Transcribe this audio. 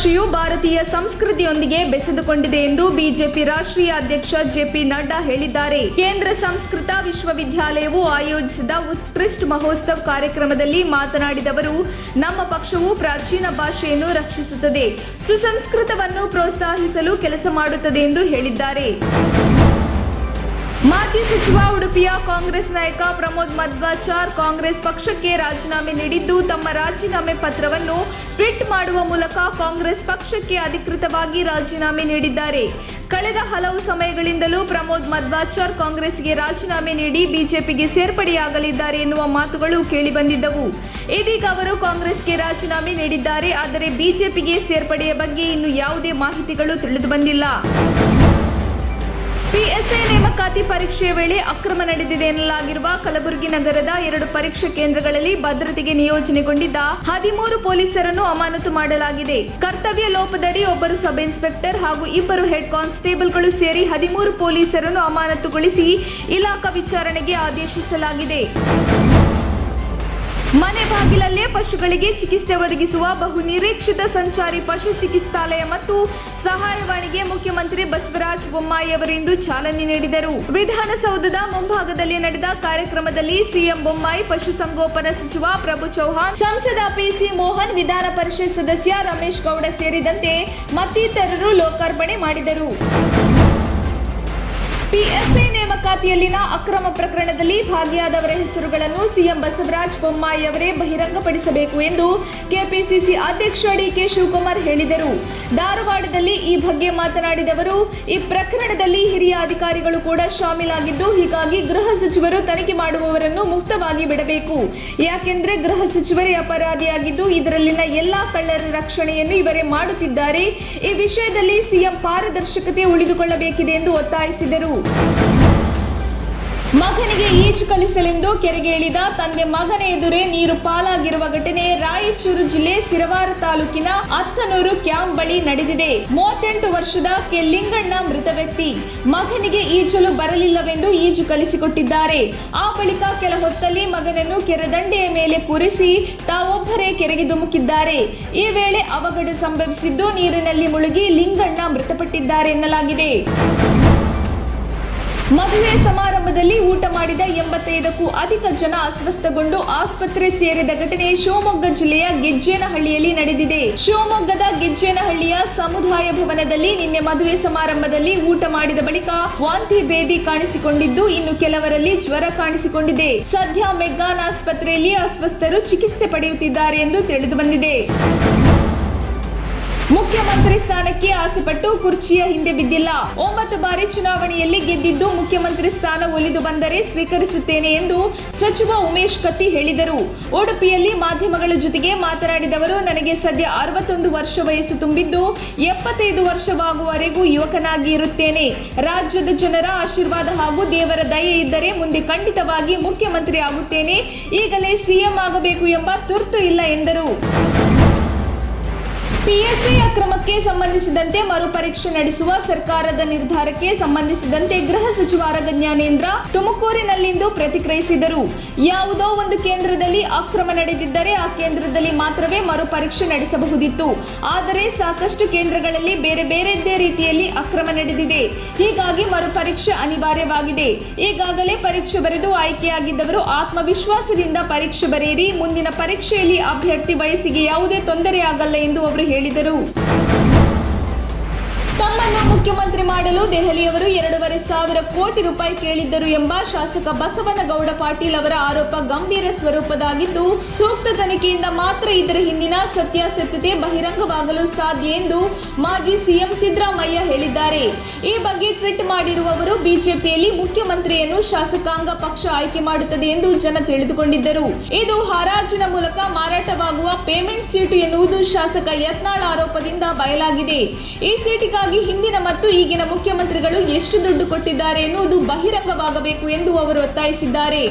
ಭಾಷೆಯು ಭಾರತೀಯ ಸಂಸ್ಕೃತಿಯೊಂದಿಗೆ ಬೆಸೆದುಕೊಂಡಿದೆ ಎಂದು ಬಿಜೆಪಿ ರಾಷ್ಟ್ರೀಯ ಅಧ್ಯಕ್ಷ ಜೆಪಿ ನಡ್ಡಾ ಹೇಳಿದ್ದಾರೆ. ಕೇಂದ್ರ ಸಂಸ್ಕೃತ ವಿಶ್ವವಿದ್ಯಾಲಯವು ಆಯೋಜಿಸಿದ ಉತ್ಕೃಷ್ಟ ಮಹೋತ್ಸವ ಕಾರ್ಯಕ್ರಮದಲ್ಲಿ ಮಾತನಾಡಿದ ಅವರು, ನಮ್ಮ ಪಕ್ಷವು ಪ್ರಾಚೀನ ಭಾಷೆಯನ್ನು ರಕ್ಷಿಸುತ್ತದೆ, ಸುಸಂಸ್ಕೃತವನ್ನು ಪ್ರೋತ್ಸಾಹಿಸಲು ಕೆಲಸ ಮಾಡುತ್ತದೆ ಎಂದು ಹೇಳಿದ್ದಾರೆ. ಮಾಜಿ ಸಚಿವ ಉಡುಪಿಯ ಕಾಂಗ್ರೆಸ್ ನಾಯಕ ಪ್ರಮೋದ್ ಮಧ್ವಾಚಾರ್ ಕಾಂಗ್ರೆಸ್ ಪಕ್ಷಕ್ಕೆ ರಾಜೀನಾಮೆ ನೀಡಿದ್ದು, ತಮ್ಮ ರಾಜೀನಾಮೆ ಪತ್ರವನ್ನು ಟ್ವೀಟ್ ಮಾಡುವ ಮೂಲಕ ಕಾಂಗ್ರೆಸ್ ಪಕ್ಷಕ್ಕೆ ಅಧಿಕೃತವಾಗಿ ರಾಜೀನಾಮೆ ನೀಡಿದ್ದಾರೆ. ಕಳೆದ ಹಲವು ಸಮಯಗಳಿಂದಲೂ ಪ್ರಮೋದ್ ಮಧ್ವಾಚಾರ್ ಕಾಂಗ್ರೆಸ್ಗೆ ರಾಜೀನಾಮೆ ನೀಡಿ ಬಿಜೆಪಿಗೆ ಸೇರ್ಪಡೆಯಾಗಲಿದ್ದಾರೆ ಎನ್ನುವ ಮಾತುಗಳು ಕೇಳಿಬಂದಿದ್ದವು. ಇದೀಗ ಅವರು ಕಾಂಗ್ರೆಸ್ಗೆ ರಾಜೀನಾಮೆ ನೀಡಿದ್ದಾರೆ. ಆದರೆ ಬಿಜೆಪಿಗೆ ಸೇರ್ಪಡೆಯ ಬಗ್ಗೆ ಇನ್ನೂ ಯಾವುದೇ ಮಾಹಿತಿಗಳು ತಿಳಿದುಬಂದಿಲ್ಲ. ಪಿಎಸ್ಐ ನೇಮಕಾತಿ ಪರೀಕ್ಷೆಯ ವೇಳೆ ಅಕ್ರಮ ನಡೆದಿದೆ ಎನ್ನಲಾಗಿರುವ ಕಲಬುರಗಿ ನಗರದ 2 ಪರೀಕ್ಷಾ ಕೇಂದ್ರಗಳಲ್ಲಿ ಭದ್ರತೆಗೆ ನಿಯೋಜನೆಗೊಂಡಿದ್ದ 13 ಪೊಲೀಸರನ್ನು ಅಮಾನತು ಮಾಡಲಾಗಿದೆ. ಕರ್ತವ್ಯ ಲೋಪದಡಿ ಒಬ್ಬರು ಸಬ್ ಇನ್ಸ್ಪೆಕ್ಟರ್ ಹಾಗೂ 2 ಹೆಡ್ ಕಾನ್ಸ್ಟೇಬಲ್ಗಳು ಸೇರಿ 13 ಪೊಲೀಸರನ್ನು ಅಮಾನತುಗೊಳಿಸಿ ಇಲಾಖಾ ವಿಚಾರಣೆಗೆ ಆದೇಶಿಸಲಾಗಿದೆ. ಮನೆ ಬಾಗಿಲಲ್ಲೇ ಪಶುಗಳಿಗೆ ಚಿಕಿತ್ಸೆ ಒದಗಿಸುವ ಬಹು ನಿರೀಕ್ಷಿತ ಸಂಚಾರಿ ಪಶು ಚಿಕಿತ್ಸಾಲಯ ಮತ್ತು ಸಹಾಯವಾಣಿಗೆ ಮುಖ್ಯಮಂತ್ರಿ ಬಸವರಾಜ ಬೊಮ್ಮಾಯಿ ಅವರು ಇಂದು ಚಾಲನೆ ನೀಡಿದರು. ವಿಧಾನಸೌಧದ ಮುಂಭಾಗದಲ್ಲಿ ನಡೆದ ಕಾರ್ಯಕ್ರಮದಲ್ಲಿ ಸಿಎಂ ಬೊಮ್ಮಾಯಿ, ಪಶುಸಂಗೋಪನಾ ಸಚಿವ ಪ್ರಭು ಚೌಹಾಣ್, ಸಂಸದ ಪಿಸಿ ಮೋಹನ್, ವಿಧಾನ ಪರಿಷತ್ ಸದಸ್ಯ ರಮೇಶ್ ಗೌಡ ಸೇರಿದಂತೆ ಮತ್ತಿತರರು ಲೋಕಾರ್ಪಣೆ ಮಾಡಿದರು. ಪಿಎಸ್ಐ ನೇಮಕಾತಿಯಲ್ಲಿನ ಅಕ್ರಮ ಪ್ರಕರಣದಲ್ಲಿ ಭಾಗಿಯಾದವರ ಹೆಸರುಗಳನ್ನು ಸಿಎಂ ಬಸವರಾಜ ಬೊಮ್ಮಾಯಿ ಅವರೇ ಬಹಿರಂಗಪಡಿಸಬೇಕು ಎಂದು ಕೆಪಿಸಿಸಿ ಅಧ್ಯಕ್ಷ ಡಿಕೆ ಶಿವಕುಮಾರ್ ಹೇಳಿದರು. ಧಾರವಾಡದಲ್ಲಿ ಈ ಬಗ್ಗೆ ಮಾತನಾಡಿದ ಅವರು, ಈ ಪ್ರಕರಣದಲ್ಲಿ ಹಿರಿಯ ಅಧಿಕಾರಿಗಳು ಕೂಡ ಶಾಮೀಲಾಗಿದ್ದು, ಹೀಗಾಗಿ ಗೃಹ ಸಚಿವರು ತನಿಖೆ ಮಾಡುವವರನ್ನು ಮುಕ್ತವಾಗಿ ಬಿಡಬೇಕು. ಯಾಕೆಂದ್ರೆ ಗೃಹ ಸಚಿವರೇ ಅಪರಾಧಿಯಾಗಿದ್ದು, ಇದರಲ್ಲಿನ ಎಲ್ಲಾ ಕಳ್ಳರ ರಕ್ಷಣೆಯನ್ನು ಇವರೇ ಮಾಡುತ್ತಿದ್ದಾರೆ. ಈ ವಿಷಯದಲ್ಲಿ ಸಿಎಂ ಪಾರದರ್ಶಕತೆ ಉಳಿದುಕೊಳ್ಳಬೇಕಿದೆ ಎಂದು ಒತ್ತಾಯಿಸಿದರು. ಮಗನಿಗೆ ಈಜು ಕಲಿಸಲೆಂದು ಕೆರೆಗೆ ಇಳಿದ ತಂದೆ ಮಗನ ಎದುರೇ ನೀರು ಪಾಲಾಗಿರುವ ಘಟನೆ ರಾಯಚೂರು ಜಿಲ್ಲೆ ಸಿರವಾರ ತಾಲೂಕಿನ ಅತ್ತನೂರು ಕ್ಯಾಂಪ್ ಬಳಿ ನಡೆದಿದೆ. 38 ವರ್ಷದ ಕೆ ಲಿಂಗಣ್ಣ ಮೃತ ವ್ಯಕ್ತಿ. ಮಗನಿಗೆ ಈಜಲು ಬರಲಿಲ್ಲವೆಂದು ಈಜು ಕಲಿಸಿಕೊಟ್ಟಿದ್ದಾರೆ. ಆ ಬಳಿಕ ಕೆಲ ಹೊತ್ತಲ್ಲಿ ಮಗನನ್ನು ಕೆರೆದಂಡೆಯ ಮೇಲೆ ಕೂರಿಸಿ ತಾವೊಬ್ಬರೇ ಕೆರೆಗೆ ಧುಮುಕಿದ್ದಾರೆ. ಈ ವೇಳೆ ಅವಘಡ ಸಂಭವಿಸಿದ್ದು, ನೀರಿನಲ್ಲಿ ಮುಳುಗಿ ಲಿಂಗಣ್ಣ ಮೃತಪಟ್ಟಿದ್ದಾರೆ ಎನ್ನಲಾಗಿದೆ. ಮದುವೆ ಸಮಾರಂಭದಲ್ಲಿ ಊಟ ಮಾಡಿದ 85ಕ್ಕೂ ಅಧಿಕ ಜನ ಅಸ್ವಸ್ಥಗೊಂಡು ಆಸ್ಪತ್ರೆ ಸೇರಿದ ಘಟನೆ ಶಿವಮೊಗ್ಗ ಜಿಲ್ಲೆಯ ಗೆಜ್ಜೇನಹಳ್ಳಿಯಲ್ಲಿ ನಡೆದಿದೆ. ಶಿವಮೊಗ್ಗದ ಗೆಜ್ಜೇನಹಳ್ಳಿಯ ಸಮುದಾಯ ಭವನದಲ್ಲಿ ನಿನ್ನೆ ಮದುವೆ ಸಮಾರಂಭದಲ್ಲಿ ಊಟ ಮಾಡಿದ ಬಳಿಕ ವಾಂತಿ ಭೇದಿ ಕಾಣಿಸಿಕೊಂಡಿದ್ದು, ಇನ್ನು ಕೆಲವರಲ್ಲಿ ಜ್ವರ ಕಾಣಿಸಿಕೊಂಡಿದೆ. ಸದ್ಯ ಮೆಗ್ಗಾನ್ ಆಸ್ಪತ್ರೆಯಲ್ಲಿ ಅಸ್ವಸ್ಥರು ಚಿಕಿತ್ಸೆ ಪಡೆಯುತ್ತಿದ್ದಾರೆ ಎಂದು ತಿಳಿದು ಬಂದಿದೆ. ಮುಖ್ಯಮಂತ್ರಿ ಸ್ಥಾನಕ್ಕೆ ಆಸೆಪಟ್ಟು ಕುರ್ಚಿಯ ಹಿಂದೆ ಬಿದ್ದಿಲ್ಲ. 9 ಬಾರಿ ಚುನಾವಣೆಯಲ್ಲಿ ಗೆದ್ದಿದ್ದು, ಮುಖ್ಯಮಂತ್ರಿ ಸ್ಥಾನ ಒಲಿದು ಬಂದರೆ ಸ್ವೀಕರಿಸುತ್ತೇನೆ ಎಂದು ಸಚಿವ ಉಮೇಶ್ ಕತ್ತಿ ಹೇಳಿದರು. ಉಡುಪಿಯಲ್ಲಿ ಮಾಧ್ಯಮಗಳ ಜೊತೆಗೆ ಮಾತನಾಡಿದವರು, ನನಗೆ ಸದ್ಯ 61 ವರ್ಷ ವಯಸ್ಸು ತುಂಬಿದ್ದು, 75 ವರ್ಷವಾಗುವವರೆಗೂ ಯುವಕನಾಗಿ ಇರುತ್ತೇನೆ. ರಾಜ್ಯದ ಜನರ ಆಶೀರ್ವಾದ ಹಾಗೂ ದೇವರ ದಯೆ ಇದ್ದರೆ ಮುಂದೆ ಖಂಡಿತವಾಗಿ ಮುಖ್ಯಮಂತ್ರಿ ಆಗುತ್ತೇನೆ. ಈಗಲೇ ಸಿಎಂ ಆಗಬೇಕು ಎಂಬ ತುರ್ತು ಇಲ್ಲ ಎಂದರು. ಪಿಎಸ್ಐ ಅಕ್ರಮಕ್ಕೆ ಸಂಬಂಧಿಸಿದಂತೆ ಮರುಪರೀಕ್ಷೆ ನಡೆಸುವ ಸರ್ಕಾರದ ನಿರ್ಧಾರಕ್ಕೆ ಸಂಬಂಧಿಸಿದಂತೆ ಗೃಹ ಸಚಿವ ಆರಗ ಜ್ಞಾನೇಂದ್ರ ತುಮಕೂರಿನಲ್ಲಿಂದು ಪ್ರತಿಕ್ರಿಯಿಸಿದರು. ಯಾವುದೋ ಒಂದು ಕೇಂದ್ರದಲ್ಲಿ ಅಕ್ರಮ ನಡೆದಿದ್ದರೆ ಆ ಕೇಂದ್ರದಲ್ಲಿ ಮಾತ್ರವೇ ಮರುಪರೀಕ್ಷೆ ನಡೆಸಬಹುದಿತ್ತು. ಆದರೆ ಸಾಕಷ್ಟು ಕೇಂದ್ರಗಳಲ್ಲಿ ಬೇರೆ ಬೇರೆದ್ದೇ ರೀತಿಯಲ್ಲಿ ಅಕ್ರಮ ನಡೆದಿದೆ. ಹೀಗಾಗಿ ಮರುಪರೀಕ್ಷೆ ಅನಿವಾರ್ಯವಾಗಿದೆ. ಈಗಾಗಲೇ ಪರೀಕ್ಷೆ ಬರೆದು ಆಯ್ಕೆಯಾಗಿದ್ದವರು ಆತ್ಮವಿಶ್ವಾಸದಿಂದ ಪರೀಕ್ಷೆ ಬರೆಯಿರಿ. ಮುಂದಿನ ಪರೀಕ್ಷೆಯಲ್ಲಿ ಅಭ್ಯರ್ಥಿ ವಯಸ್ಸಿಗೆ ಯಾವುದೇ ತೊಂದರೆ ಆಗಲ್ಲ ಎಂದು ಅವರು ಹೇಳಿದರು. ತಮ್ಮನ್ನು ಮುಖ್ಯಮಂತ್ರಿ ಮಾಡಲು ದೆಹಲಿಯವರು 2,500 ಕೋಟಿ ರೂಪಾಯಿ ಕೇಳಿದ್ದರು ಎಂಬ ಶಾಸಕ ಬಸವನಗೌಡ ಪಾಟೀಲ್ ಅವರ ಆರೋಪ ಗಂಭೀರ ಸ್ವರೂಪದಾಗಿದ್ದು, ಸೂಕ್ತ ತನಿಖೆಯಿಂದ ಮಾತ್ರ ಇದರ ಹಿಂದಿನ ಸತ್ಯಾಸತ್ಯತೆ ಬಹಿರಂಗವಾಗಲು ಸಾಧ್ಯ ಎಂದು ಮಾಜಿ ಸಿಎಂ ಸಿದ್ದರಾಮಯ್ಯ ಹೇಳಿದ್ದಾರೆ. ಈ ಬಗ್ಗೆ ಟ್ವೀಟ್ ಮಾಡಿರುವವರು, ಬಿಜೆಪಿಯಲ್ಲಿ ಮುಖ್ಯಮಂತ್ರಿಯನ್ನು ಶಾಸಕಾಂಗ ಪಕ್ಷ ಆಯ್ಕೆ ಮಾಡುತ್ತದೆ ಎಂದು ಜನ ತಿಳಿದುಕೊಂಡಿದ್ದರು. ಇದು ಹರಾಜಿನ ಮೂಲಕ ಮಾರಾಟವಾಗುವ ಪೇಮೆಂಟ್ ಸೀಟು ಎನ್ನುವುದು ಶಾಸಕ ಯತ್ನಾಳ್ ಆರೋಪದಿಂದ ಬಯಲಾಗಿದೆ. ಈ ಸೀಟಿಗಾಗಿ ಹಿಂದಿನ ಮತ್ತು ಈಗಿನ ಮುಖ್ಯಮಂತ್ರಿಗಳು ಎಷ್ಟು ದುಡ್ಡು ಕೊಟ್ಟಿದ್ದಾರೆ ಎನ್ನುವುದು ಬಹಿರಂಗವಾಗಬೇಕು ಎಂದು ಅವರು ಒತ್ತಾಯಿಸಿದ್ದಾರೆ.